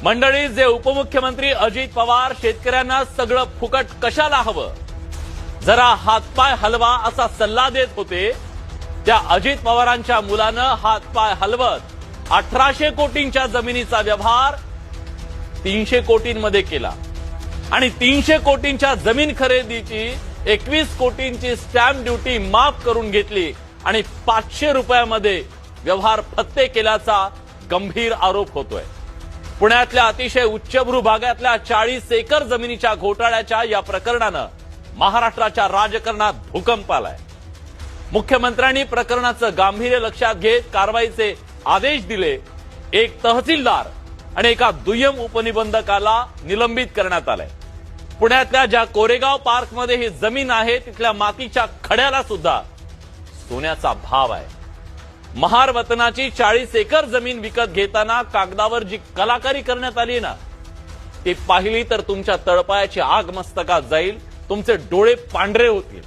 मंडळी, जे उपमुख्यमंत्री अजित पवार शेतकऱ्यांना सगळं फुकट कशाला हवं, जरा हातपाय हलवा असा सल्ला देत होते, त्या अजित पवारांच्या मुलानं हातपाय हलवत 1800 कोटींच्या जमिनीचा व्यवहार 300 कोटींमध्ये केला आणि 300 कोटींच्या जमीन खरेदीची 21 कोटींची स्टॅम्प ड्युटी माफ करून घेतली आणि 500 रुपयामध्ये व्यवहार फत्ते केल्याचा गंभीर आरोप होतोय। पुण्यातल्या अतिशय उच्चभ्रू भागातल्या 40 एकर जमिनीच्या घोटाळ्याच्या या प्रकरणानं महाराष्ट्राच्या राजकारणात भूकंप आलाय। मुख्यमंत्र्यांनी प्रकरणाचं गांभीर्य लक्षात घेत कारवाईचे आदेश दिले। एक तहसीलदार आणि एका दुय्यम उपनिबंधकाला निलंबित करण्यात आलंय। पुण्यातल्या ज्या कोरेगाव पार्कमध्ये ही जमीन आहे तिथल्या मातीच्या खड्याला सुद्धा सोन्याचा भाव आहे। महार वतनाची 40 एकर जमीन विकत घेताना कागदावर जी कलाकारी करण्यात आली ना, ती पाहिली तर तुमच्या तळपायाची आग मस्तकात जाईल, तुमचे डोळे पांढरे होतील।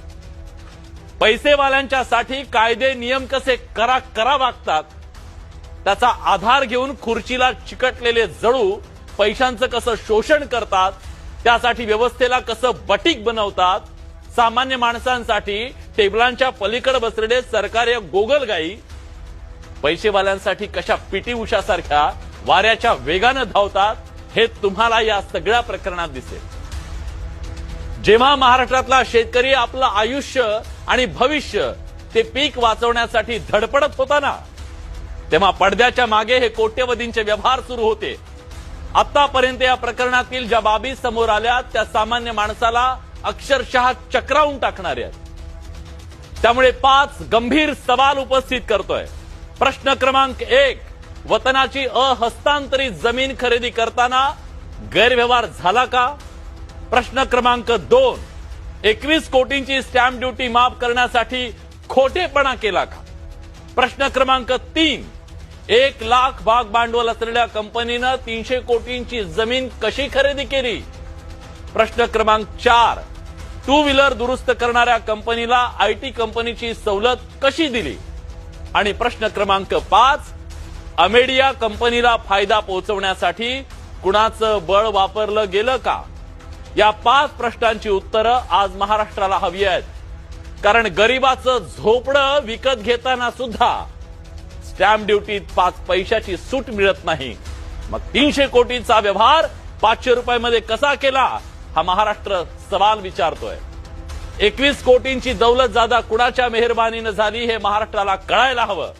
पैसेवाल्यांच्यासाठी कायदे नियम कसे करा वागतात त्याचा आधार घेऊन खुर्चीला चिकटलेले जळू पैशांचं कसं शोषण करतात, त्यासाठी व्यवस्थेला कसं बटीक बनवतात, सामान्य माणसांसाठी टेबलांच्या पलीकडे बसलेले सरकारी गोगलगाई पैसेवाल्यांसाठी कशा पीटी उषासारख्या वाऱ्याच्या वेगानं धावतात, हे तुम्हाला या सगळ्या प्रकरणात दिसेल। जेव्हा महाराष्ट्रातला शेतकरी आपलं आयुष्य आणि भविष्य ते पीक वाचवण्यासाठी धडपडत होता ना, तेव्हा पडद्याच्या मागे हे कोट्यवधींचे व्यवहार सुरू होते। आतापर्यंत या प्रकरणातील ज्या बाबी समोर आल्या त्या सामान्य माणसाला अक्षरशः चक्रावून टाकणाऱ्या आहेत। त्यामुळे 5 गंभीर सवाल उपस्थित करतोय। प्रश्न क्रमांक 1, वतनाची अहस्तांतरित जमीन खरेदी करताना गैरव्यवहार झाला का? प्रश्न क्रमांक 2, 21 कोटींची स्टॅम्प ड्युटी माफ करण्यासाठी खोटेपणा केला का? प्रश्न क्रमांक 3, 1 लाख भाग भांडवल असलेल्या कंपनीनं 300 कोटींची जमीन कशी खरेदी केली? प्रश्न क्रमांक 4, 2 व्हीलर दुरुस्त करणाऱ्या कंपनीला आयटी कंपनीची सवलत कशी दिली? आणि प्रश्न क्रमांक 5, अमेडिया कंपनीला फायदा पोहोचवण्यासाठी कुणाचं बळ वापरलं गेलं का? या 5 प्रश्नांची उत्तरं आज महाराष्ट्राला हवी आहेत, कारण गरिबाचं झोपडं विकत घेताना सुद्धा स्टॅम्प ड्युटीत 5 पैशाची सूट मिळत नाही। मग 300 कोटींचा व्यवहार 500 रुपयामध्ये कसा केला, हा महाराष्ट्र सवाल विचारतोय। 21 कोटींची दौलत जादा कुणाच्या मेहरबानीनं झाली हे महाराष्ट्राला कळायला हवं।